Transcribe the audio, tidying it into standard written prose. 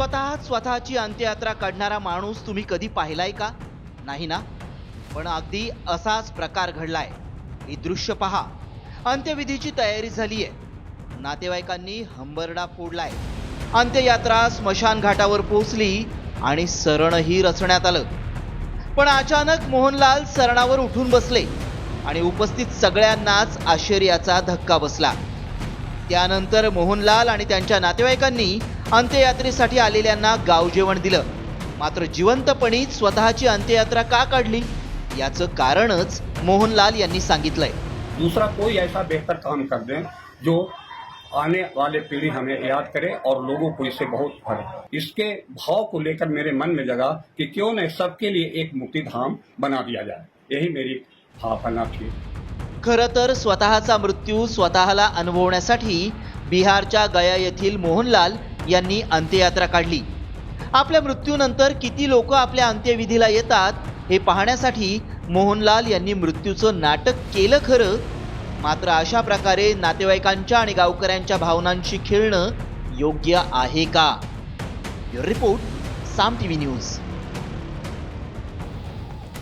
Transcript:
स्वतःची अंत्ययात्रा काढणारा माणूस तुम्ही कधी पाहिलाय का? नाही ना? पण अगदी असाच प्रकार घडलाय. ही दृश्य पहा. अंत्यविधीची तयारी झालीये. नातेवाईकांनी हंबरडा फोडलाय. अंत्ययात्रा स्मशान घाटावर पोहोचली आणि सरणही रचण्यात आलं. पण अचानक मोहनलाल सरणावर उठून बसले आणि उपस्थित सगळ्यांनाच आश्चर्याचा धक्का बसला. त्यानंतर मोहनलाल आणि त्यांच्या नातेवाईकांनी अंत्ययात्रेसाठी आलेल्यांना गावजेवण दिलं. मात्र जिवंतपणी स्वतःची अंत्ययात्रा का काढली याचं कारणच मोहनलाल यांनी सांगितलंय. दूसरा कोई ऐसा बेहतर काम कर दें जो आने वाले पीढ़ी हमें याद करे और लोगों को इससे बहुत फर्क। इसके भाव को लेकर मेरे मन में जगा कि क्यों न सबके लिए एक मुक्ति धाम बना दिया जाए. यही मेरी भावना थी. खरं तर स्वतःचा मृत्यू स्वतःला अनुभवण्यासाठी बिहारच्या गया येथील मोहनलाल यांनी अंत्ययात्रा काढली. आपल्या मृत्यूनंतर किती लोक आपल्या अंत्यविधीला येतात हे पाहण्यासाठी मोहनलाल यांनी मृत्यूचं नाटक केलं खरं, मात्र अशा प्रकारे नातेवाईकांच्या आणि गावकऱ्यांच्या भावनांशी खेळणं योग्य आहे का? रिपोर्ट साम टीव्ही न्यूज.